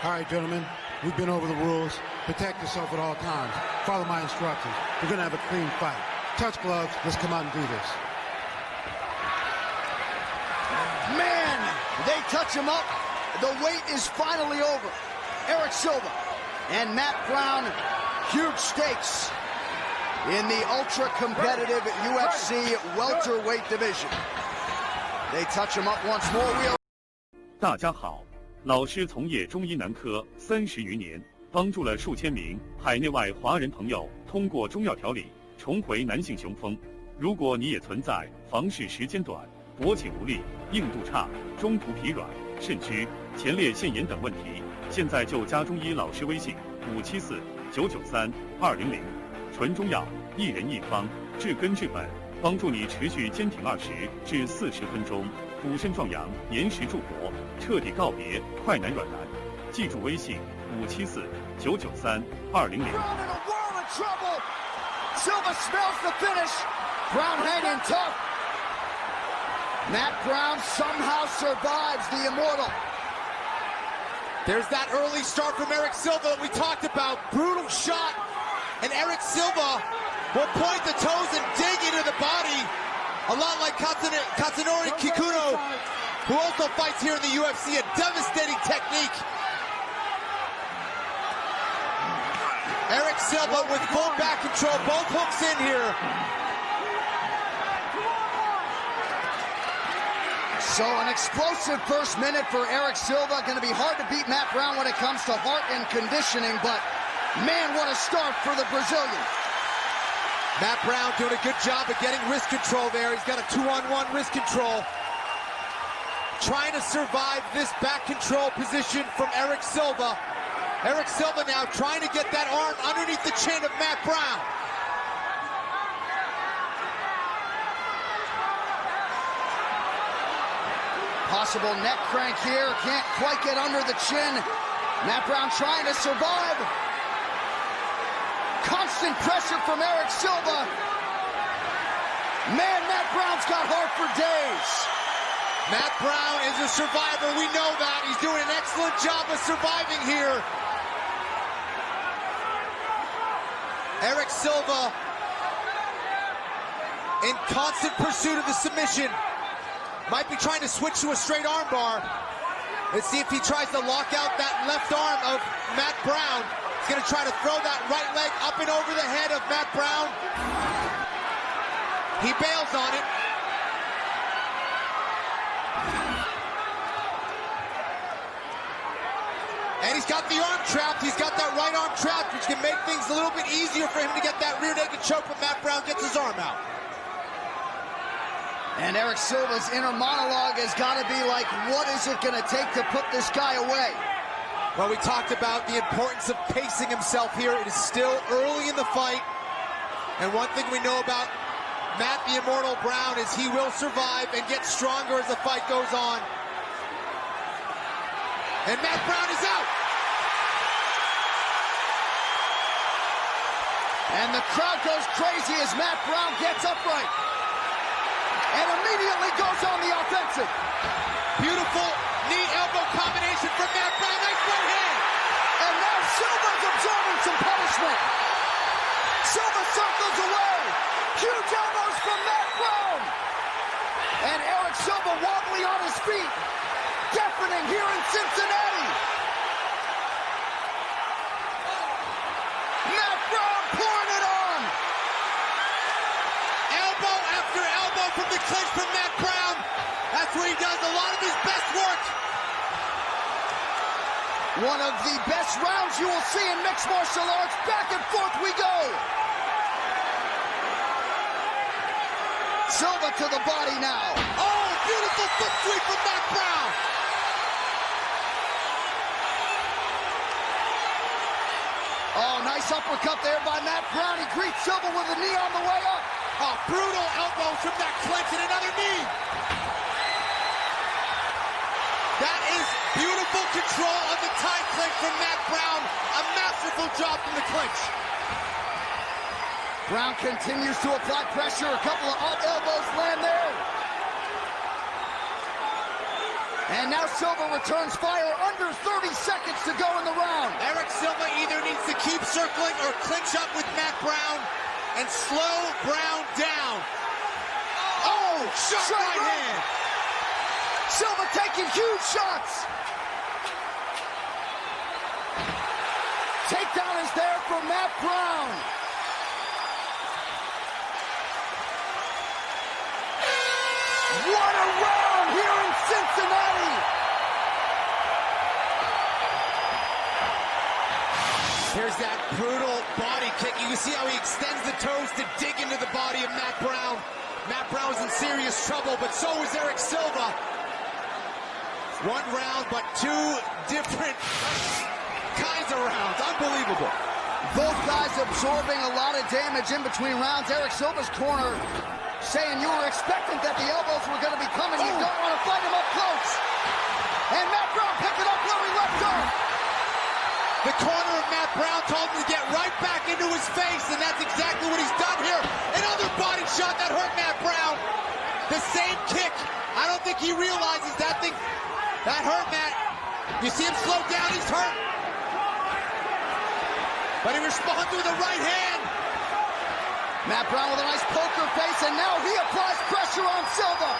All right, gentlemen, we've been over the rules. Protect yourself at all times. Follow my instructions. We're going to have a clean fight. Touch gloves. Let's come out and do this. Man, they touch him up. The wait is finally over. Eric Silva and Matt Brown, huge stakes in the ultra-competitive UFC welterweight division. They touch him up once more. 大家好，老师从业中医男科30余年，帮助了数千名海内外华人朋友通过中药调理重回男性雄风。如果你也存在房事时间短、勃起无力、硬度差、中途疲软、肾虚、前列腺炎等问题，现在就加中医老师微信574-993-200，纯中药，一人一方，治根治本，帮助你持续坚挺20至40分钟，补肾壮阳，延时助勃，彻底告别快男软男。记住微信574-993-200。Silva smells the finish. Brown hanging tough. Matt Brown somehow survives the immortal. There's that early start from Eric Silva that we talked about. Brutal shot. And Eric Silva will point the toes and dig into the body. A lot like Katsunori Kikuno, who also fights here in the UFC. A devastating technique. Eric Silva with full back control. Both hooks in here. So an explosive first minute for Eric Silva. Going to be hard to beat Matt Brown when it comes to heart and conditioning, but man, what a start for the Brazilian. Matt Brown doing a good job of getting wrist control there. He's got a 2-on-1 wrist control. Trying to survive this back control position from Eric Silva. Eric Silva now trying to get that arm underneath the chin of Matt Brown. Possible neck crank here. Can't quite get under the chin. Matt Brown trying to survive. Constant pressure from Eric Silva. Man, Matt Brown's got heart for days. Matt Brown is a survivor. We know that. He's doing an excellent job of surviving here. Eric Silva in constant pursuit of the submission. Might be trying to switch to a straight armbar. Let's see if he tries to lock out that left arm of Matt Brown. He's going to try to throw that right leg up and over the head of Matt Brown. He bails on it. And he's got the arm trapped. He's got that right arm trapped, which can make things a little bit easier for him to get that rear naked choke when Matt Brown gets his arm out. And Eric Silva's inner monologue has got to be like, what is it going to take to put this guy away? Well, we talked about the importance of pacing himself here. It is still early in the fight. And one thing we know about Matt the Immortal Brown is he will survive and get stronger as the fight goes on. And Matt Brown is out. And the crowd goes crazy as Matt Brown gets upright. And immediately goes on the offensive. Beautiful knee-elbow combination from Matt Brown. Nice right hand. And now Silva's absorbing some punishment. Silva circles away. Huge elbows from Matt Brown. And Eric Silva wobbly on his feet. Deafening here in Cincinnati. Matt Brown pouring it on. Elbow after elbow from the clinch from Matt Brown. That's where he does a lot of his best work. One of the best rounds you will see in mixed martial arts. Back and forth we go. Silva to the body now. Oh, beautiful foot sweep from Matt Brown. Oh, nice uppercut there by Matt Brown. He greets Silva with a knee on the way up. Oh, brutal elbows from that clinch and another knee. That is beautiful control of the tie clinch from Matt Brown. A masterful job from the clinch. Brown continues to apply pressure. A couple of up elbows land there. And And now Silva returns fire, under 30 seconds to go in the round. Eric Silva either needs to keep circling or clinch up with Matt Brown and slow Brown down. Oh, shot right hand. Silva taking huge shots. Takedown is there for Matt Brown. What a round here in Cincinnati. Here's that brutal body kick. You can see how he extends the toes to dig into the body of Matt Brown. Matt Brown's in serious trouble, but so is Eric Silva. One round, but two different kinds of rounds. Unbelievable. Both guys absorbing a lot of damage in between rounds. Eric Silva's corner saying you were expectant that the elbows were going to be coming. You don't want to fight him up close. And Matt Brown picked it up where he left off. The corner of Matt Brown told him to get right back into his face, and that's exactly what he's done here. Another body shot that hurt Matt Brown. The same kick. I don't think he realizes that thing. That hurt Matt. You see him slow down, he's hurt. But he responds with a right hand. Matt Brown with a nice poker face, and now he applies pressure on Silva.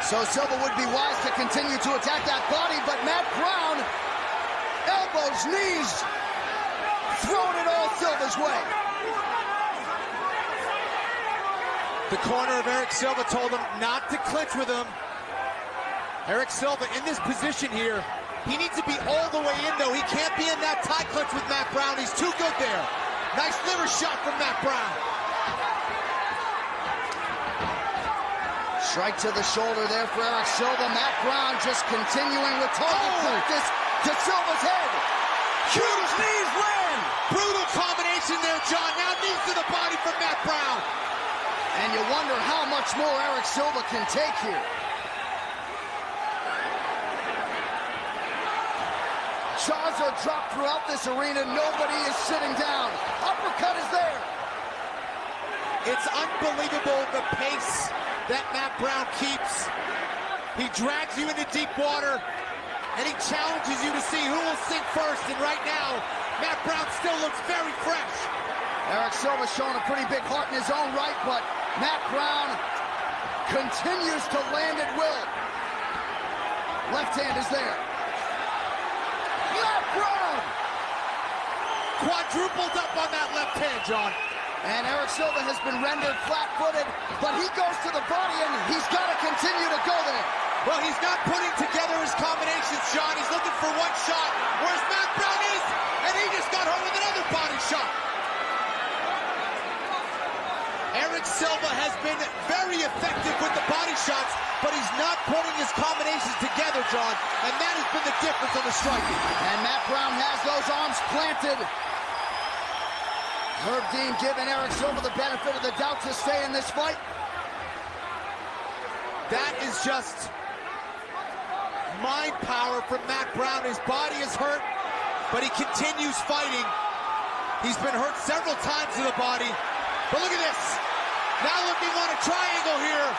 So Silva would be wise to continue to attack that body, but Matt Brown, elbows, knees, throwing it all Silva's way. The corner of Eric Silva told him not to clinch with him. Eric Silva in this position here, he needs to be all the way in though. He can't be in that tie clinch with Matt Brown. He's too good there. Nice liver shot from Matt Brown. Strike to the shoulder there for Eric Silva. Matt Brown just continuing with target practice to Silva's head. Huge knees land. Brutal combination there, John. Now knees to the body from Matt Brown. And you wonder how much more Eric Silva can take here. Jaws are dropped throughout this arena. Nobody is sitting down. Uppercut is there. It's unbelievable the pace that Matt Brown keeps. He drags you into deep water, and he challenges you to see who will sink first. And right now, Matt Brown still looks very fresh. Eric Silva showing a pretty big heart in his own right, but Matt Brown continues to land at will. Left hand is there. Matt Brown! Quadrupled up on that left hand, John. And Eric Silva has been rendered flat-footed, but he goes to the body, and he's got to continue to go there. Well, he's not putting together his combinations, John. He's looking for one shot, whereas Matt Brown is, and he just got hurt with another body shot. Eric Silva has been very effective with the body shots, but he's not putting his combinations together, John, and that has been the difference on the striking. And Matt Brown has those arms planted. Herb Dean giving Eric Silva the benefit of the doubt to stay in this fight. That is just mind power from Matt Brown. His body is hurt, but he continues fighting. He's been hurt several times to the body. But look at this. Now looking on a triangle here.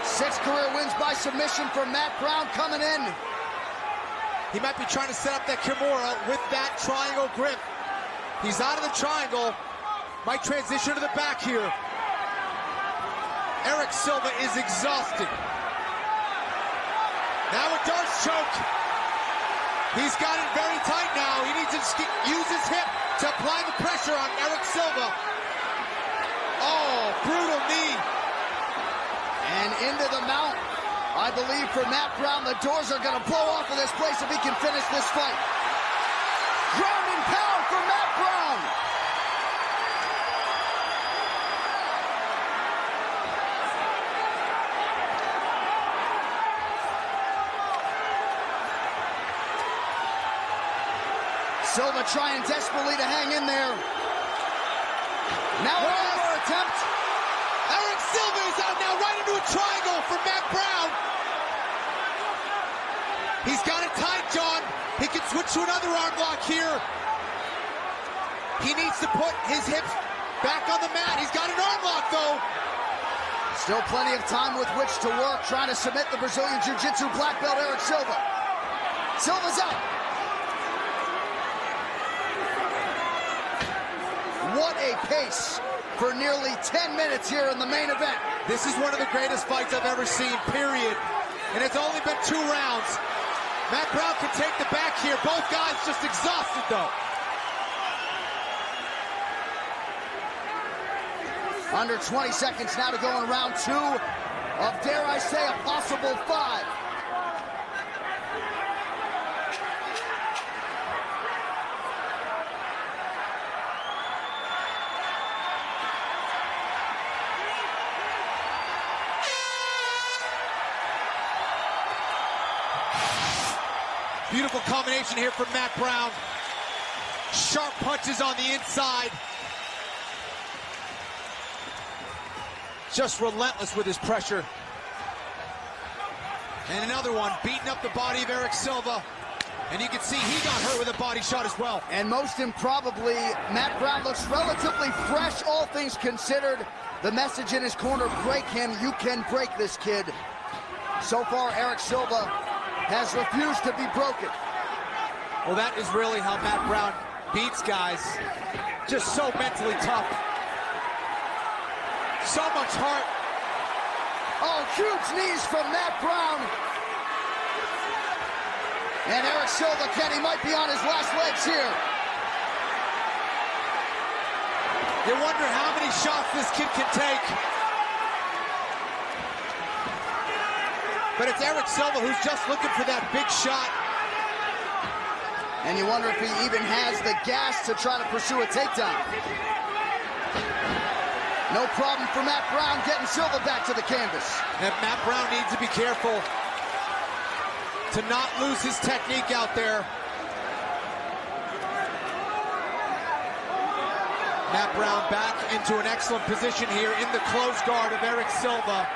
Six career wins by submission for Matt Brown coming in. He might be trying to set up that Kimura with that triangle grip. He's out of the triangle. Might transition to the back here. Eric Silva is exhausted. Now a Darce choke. He's got it very tight now. He needs to use his hip to apply the pressure on Eric Silva. Oh, brutal knee. And into the mount. I believe for Matt Brown, the doors are going to blow off of this place if he can finish this fight. Ground and pound for Matt Brown. Silva trying desperately to hang in there. Now another attempt. Eric Silva is out now, right into a triangle for Matt Brown. He's got it tight, John. He can switch to another arm lock here. He needs to put his hips Back on the mat. He's got an arm lock, though. Still plenty of time with which to work, trying to submit the Brazilian Jiu-Jitsu black belt Eric Silva. Silva's out. What a pace for nearly 10 minutes here in the main event. This is one of the greatest fights I've ever seen, period. And it's only been 2 rounds. Matt Brown can take the back here. Both guys just exhausted, though. Under 20 seconds now to go in round 2 of, dare I say, a possible 5. Beautiful combination here from Matt Brown. Sharp punches on the inside. Just relentless with his pressure. And another one, beating up the body of Eric Silva. And you can see he got hurt with a body shot as well. And most improbably, Matt Brown looks relatively fresh, all things considered. The message in his corner, break him, you can break this kid. So far, Eric Silva has refused to be broken. Well, that is really how Matt Brown beats guys. Just so mentally tough. So much heart. Oh, huge knees from Matt Brown. And Eric Silva, Kenny, might be on his last legs here. You wonder how many shots this kid can take. But it's Eric Silva who's just looking for that big shot. And you wonder if he even has the gas to try to pursue a takedown. No problem for Matt Brown getting Silva back to the canvas. And Matt Brown needs to be careful to not lose his technique out there. Matt Brown back into an excellent position here in the close guard of Eric Silva.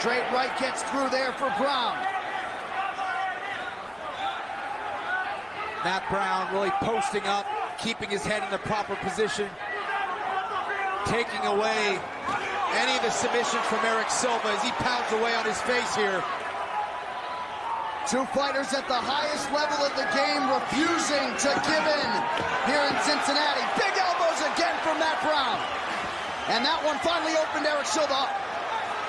Straight right gets through there for Brown. Matt Brown really posting up, keeping his head in the proper position, taking away any of the submissions from Eric Silva as he pounds away on his face here. 2 fighters at the highest level of the game refusing to give in here in Cincinnati. Big elbows again from Matt Brown. And that one finally opened Eric Silva up.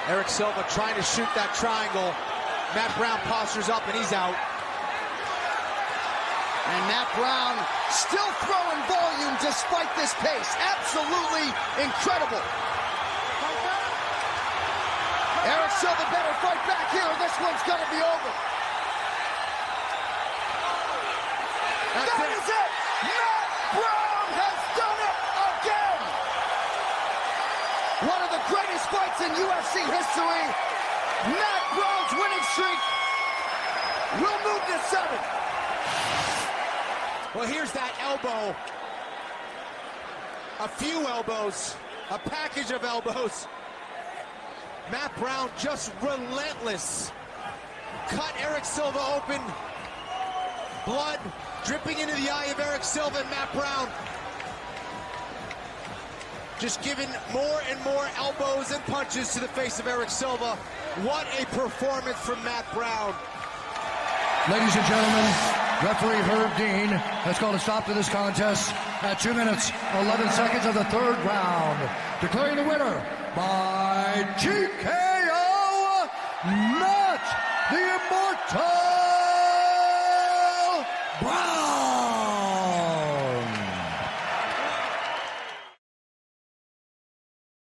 Eric Silva trying to shoot that triangle. Matt Brown postures up and he's out. And Matt Brown still throwing volume despite this pace. Absolutely incredible. Eric Silva better fight back here or this one's gonna be over. That is it! Matt Brown has done it again! One of the greatest fights in UFC history. Matt Brown's winning streak will move to 7. Well, here's that elbow. A few elbows. A package of elbows. Matt Brown just relentless. Cut Eric Silva open. Blood dripping into the eye of Eric Silva and Matt Brown. Just giving more and more elbows and punches to the face of Eric Silva. What a performance from Matt Brown. Ladies and gentlemen, referee Herb Dean has called a stop to this contest at 2 minutes, 11 seconds of the 3rd round. Declaring the winner by TKO, Matt the Immortal